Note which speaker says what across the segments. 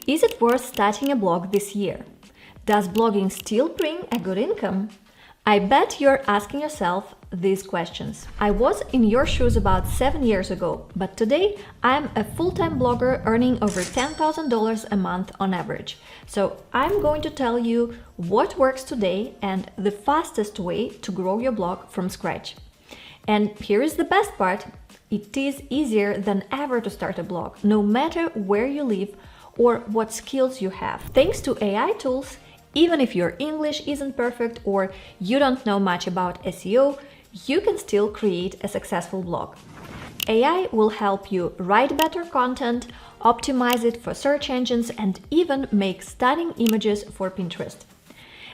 Speaker 1: Is it worth starting a blog this year? Does blogging still bring a good income? I bet you're asking yourself these questions. I was in your shoes about 7 years ago, but today I'm a full-time blogger earning over $10,000 a month on average. So I'm going to tell you what works today and the fastest way to grow your blog from scratch. And here is the best part. It is easier than ever to start a blog, no matter where you live or what skills you have. Thanks to AI tools, even if your English isn't perfect or you don't know much about SEO, you can still create a successful blog. AI will help you write better content, optimize it for search engines, and even make stunning images for Pinterest.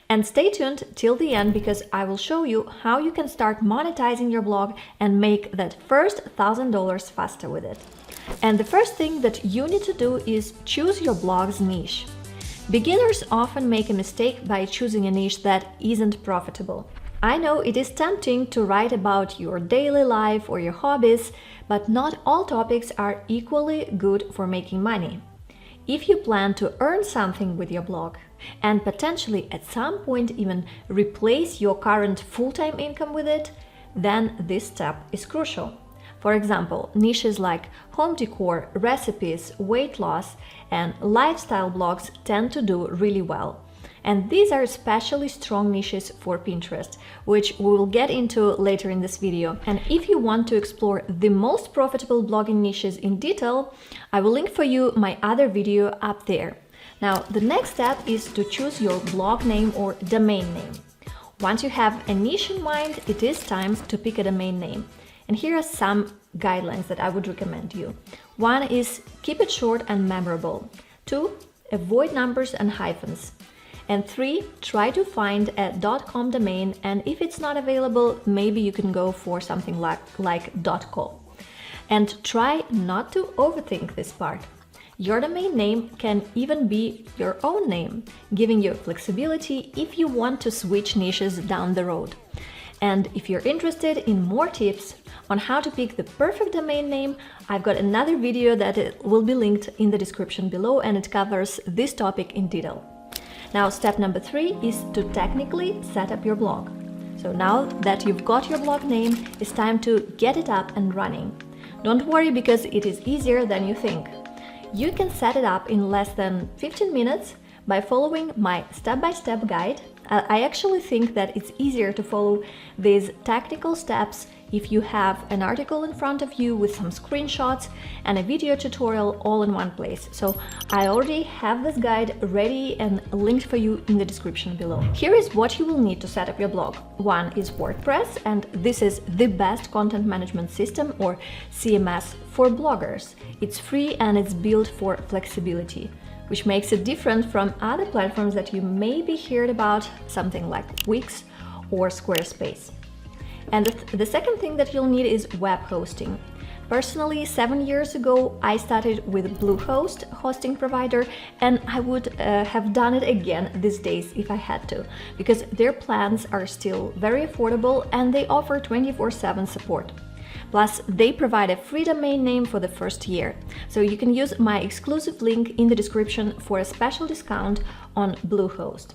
Speaker 1: And stay tuned till the end because I will show you how you can start monetizing your blog and make that first $1,000 faster with it. And the first thing that you need to do is choose your blog's niche. Beginners often make a mistake by choosing a niche that isn't profitable. I know it is tempting to write about your daily life or your hobbies, but not all topics are equally good for making money. If you plan to earn something with your blog and potentially at some point even replace your current full-time income with it, then this step is crucial. For example, niches like home decor, recipes, weight loss, and lifestyle blogs tend to do really well. And these are especially strong niches for Pinterest, which we will get into later in this video. And if you want to explore the most profitable blogging niches in detail, I will link for you my other video up there. Now, the next step is to choose your blog name or domain name. Once you have a niche in mind, it is time to pick a domain name. And here are some guidelines that I would recommend you. 1 is keep it short and memorable. 2, avoid numbers and hyphens. And 3, try to find a .com domain, and if it's not available, maybe you can go for something like .co. And try not to overthink this part. Your domain name can even be your own name, giving you flexibility if you want to switch niches down the road. And if you're interested in more tips on how to pick the perfect domain name, I've got another video that will be linked in the description below, and it covers this topic in detail. Now, step number 3 is to technically set up your blog. So now that you've got your blog name, it's time to get it up and running. Don't worry, because it is easier than you think. You can set it up in less than 15 minutes by following my step-by-step guide. I actually think that it's easier to follow these tactical steps if you have an article in front of you with some screenshots and a video tutorial all in one place. So I already have this guide ready and linked for you in the description below. Here is what you will need to set up your blog. 1 is WordPress, and this is the best content management system or CMS for bloggers. It's free and it's built for flexibility, which makes it different from other platforms that you maybe heard about, something like Wix or Squarespace. And the second thing that you'll need is web hosting. Personally, 7 years ago, I started with Bluehost hosting provider, and I would have done it again these days if I had to, because their plans are still very affordable and they offer 24/7 support. Plus, they provide a free domain name for the first year. So you can use my exclusive link in the description for a special discount on Bluehost.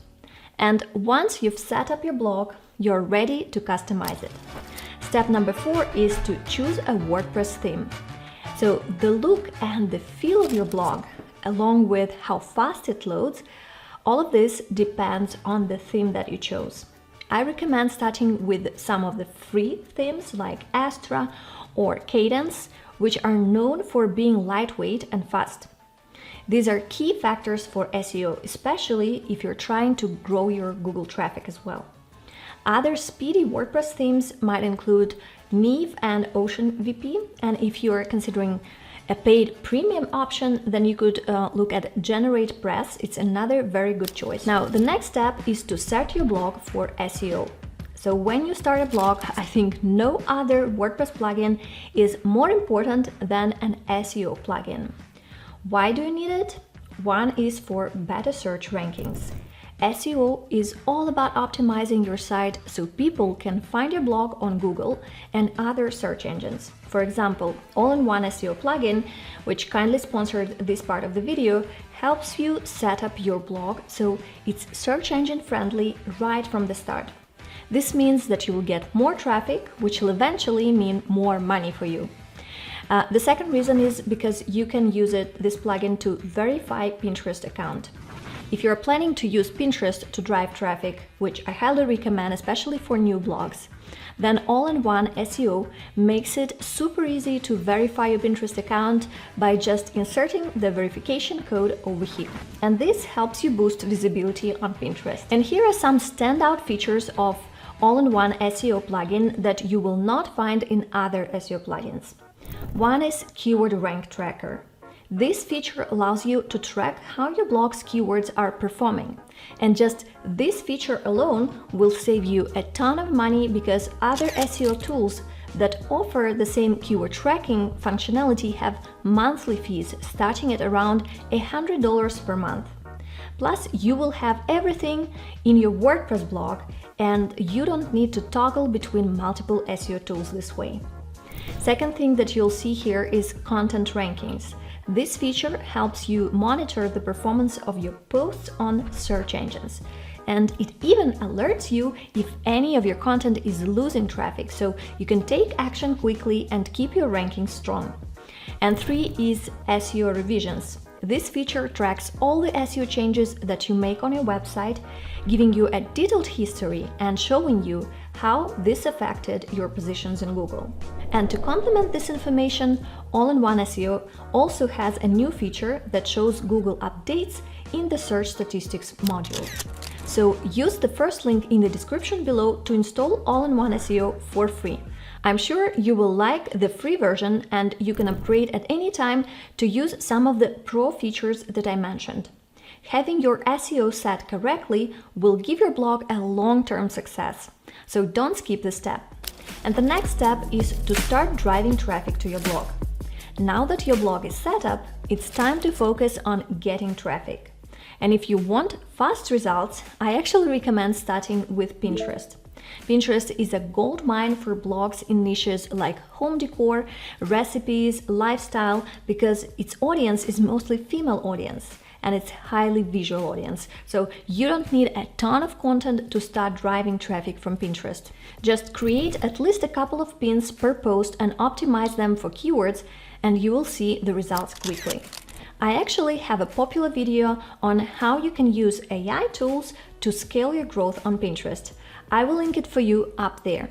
Speaker 1: And once you've set up your blog, you're ready to customize it. Step number 4 is to choose a WordPress theme. So the look and the feel of your blog, along with how fast it loads, all of this depends on the theme that you chose. I recommend starting with some of the free themes like Astra or Cadence, which are known for being lightweight and fast. These are key factors for SEO, especially if you're trying to grow your Google traffic as well. Other speedy WordPress themes might include Neve and Ocean VP, and if you're considering a paid premium option, then you could look at GeneratePress. It's another very good choice. Now, the next step is to set your blog for SEO. So when you start a blog, I think no other WordPress plugin is more important than an SEO plugin. Why do you need it? 1 is for better search rankings. SEO is all about optimizing your site so people can find your blog on Google and other search engines. For example, All-in-One SEO plugin, which kindly sponsored this part of the video, helps you set up your blog so it's search engine friendly right from the start. This means that you will get more traffic, which will eventually mean more money for you. The second reason is because you can use this plugin to verify Pinterest account. If you're planning to use Pinterest to drive traffic, which I highly recommend, especially for new blogs, then all-in-one SEO makes it super easy to verify your Pinterest account by just inserting the verification code over here. And this helps you boost visibility on Pinterest. And here are some standout features of all-in-one SEO plugin that you will not find in other SEO plugins. One is Keyword Rank Tracker. This feature allows you to track how your blog's keywords are performing. And just this feature alone will save you a ton of money because other SEO tools that offer the same keyword tracking functionality have monthly fees starting at around $100 per month. Plus, you will have everything in your WordPress blog and you don't need to toggle between multiple SEO tools this way. Second thing that you'll see here is content rankings. This feature helps you monitor the performance of your posts on search engines. And it even alerts you if any of your content is losing traffic, so you can take action quickly and keep your rankings strong. And 3 is SEO revisions. This feature tracks all the SEO changes that you make on your website, giving you a detailed history and showing you how this affected your positions in Google. And to complement this information, All-in-One SEO also has a new feature that shows Google updates in the search statistics module. So use the first link in the description below to install All-in-One SEO for free. I'm sure you will like the free version and you can upgrade at any time to use some of the pro features that I mentioned. Having your SEO set correctly will give your blog a long-term success, so don't skip this step. And the next step is to start driving traffic to your blog. Now that your blog is set up, it's time to focus on getting traffic. And if you want fast results, I actually recommend starting with Pinterest. Pinterest is a gold mine for blogs in niches like home decor, recipes, lifestyle, because its audience is mostly female audience and it's highly visual audience. So you don't need a ton of content to start driving traffic from Pinterest. Just create at least a couple of pins per post and optimize them for keywords and you will see the results quickly. I actually have a popular video on how you can use AI tools to scale your growth on Pinterest. I will link it for you up there.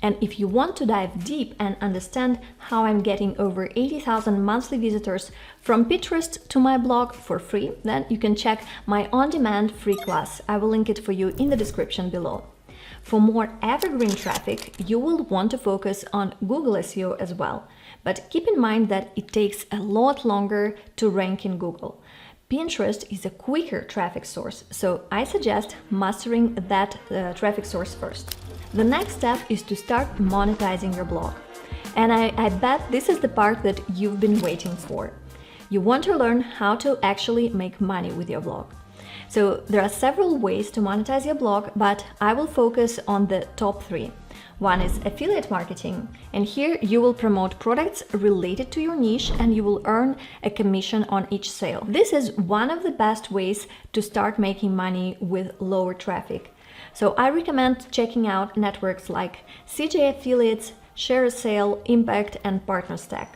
Speaker 1: And if you want to dive deep and understand how I'm getting over 80,000 monthly visitors from Pinterest to my blog for free, then you can check my on-demand free class. I will link it for you in the description below. For more evergreen traffic, you will want to focus on Google SEO as well. But keep in mind that it takes a lot longer to rank in Google. Pinterest is a quicker traffic source, so I suggest mastering that traffic source first. The next step is to start monetizing your blog. And I bet this is the part that you've been waiting for. You want to learn how to actually make money with your blog. So there are several ways to monetize your blog, but I will focus on the top 3. One is affiliate marketing, and here you will promote products related to your niche and you will earn a commission on each sale. This is one of the best ways to start making money with lower traffic. So I recommend checking out networks like CJ Affiliates, ShareASale, Impact, and PartnerStack.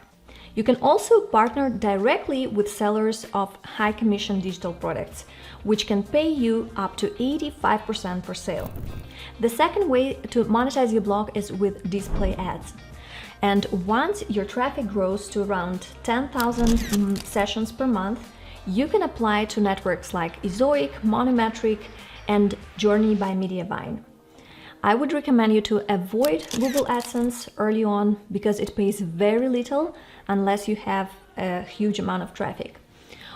Speaker 1: You can also partner directly with sellers of high commission digital products, which can pay you up to 85% per sale. The second way to monetize your blog is with display ads. And once your traffic grows to around 10,000 sessions per month, you can apply to networks like Ezoic, Monometric, and Journey by Mediavine. I would recommend you to avoid Google AdSense early on because it pays very little unless you have a huge amount of traffic.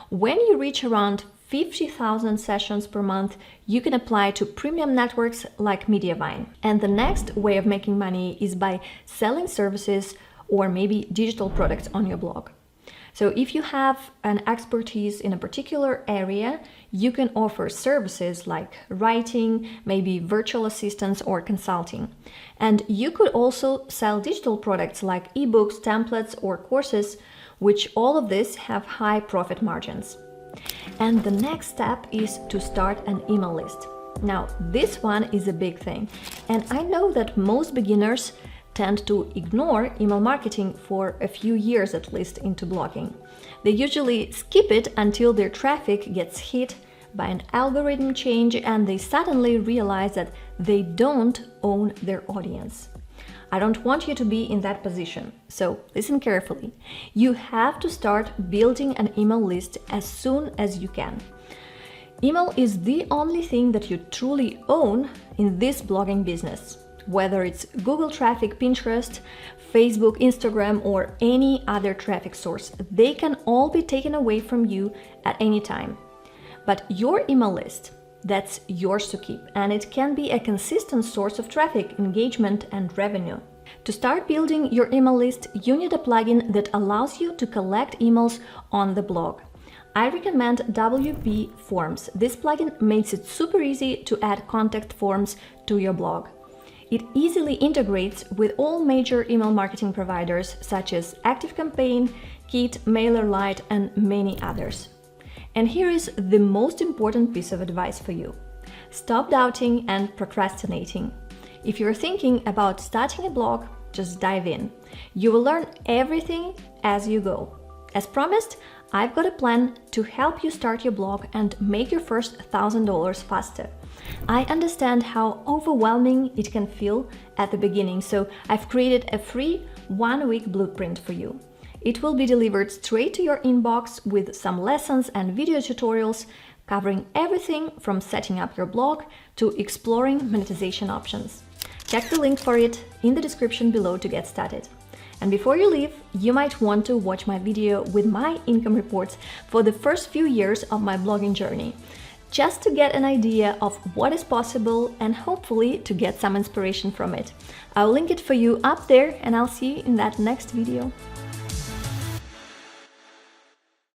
Speaker 1: When you reach around 50,000 sessions per month, you can apply to premium networks like Mediavine. And the next way of making money is by selling services or maybe digital products on your blog. So if you have an expertise in a particular area, you can offer services like writing, maybe virtual assistants or consulting. And you could also sell digital products like ebooks, templates, or courses, which all of this have high profit margins. And the next step is to start an email list. Now, this one is a big thing, and I know that most beginners tend to ignore email marketing for a few years at least into blogging. They usually skip it until their traffic gets hit by an algorithm change and they suddenly realize that they don't own their audience. I don't want you to be in that position, so listen carefully. You have to start building an email list as soon as you can. Email is the only thing that you truly own in this blogging business. Whether it's Google traffic, Pinterest, Facebook, Instagram, or any other traffic source, they can all be taken away from you at any time. But your email list, that's yours to keep, and it can be a consistent source of traffic, engagement, and revenue. To start building your email list, you need a plugin that allows you to collect emails on the blog. I recommend WP Forms. This plugin makes it super easy to add contact forms to your blog. It easily integrates with all major email marketing providers such as ActiveCampaign, Kit, MailerLite, and many others. And here is the most important piece of advice for you. Stop doubting and procrastinating. If you're thinking about starting a blog, just dive in. You will learn everything as you go. As promised, I've got a plan to help you start your blog and make your first $1,000 faster. I understand how overwhelming it can feel at the beginning, so I've created a free 1-week blueprint for you. It will be delivered straight to your inbox with some lessons and video tutorials covering everything from setting up your blog to exploring monetization options. Check the link for it in the description below to get started. And before you leave, you might want to watch my video with my income reports for the first few years of my blogging journey, just to get an idea of what is possible and hopefully to get some inspiration from it. I'll link it for you up there and I'll see you in that next video.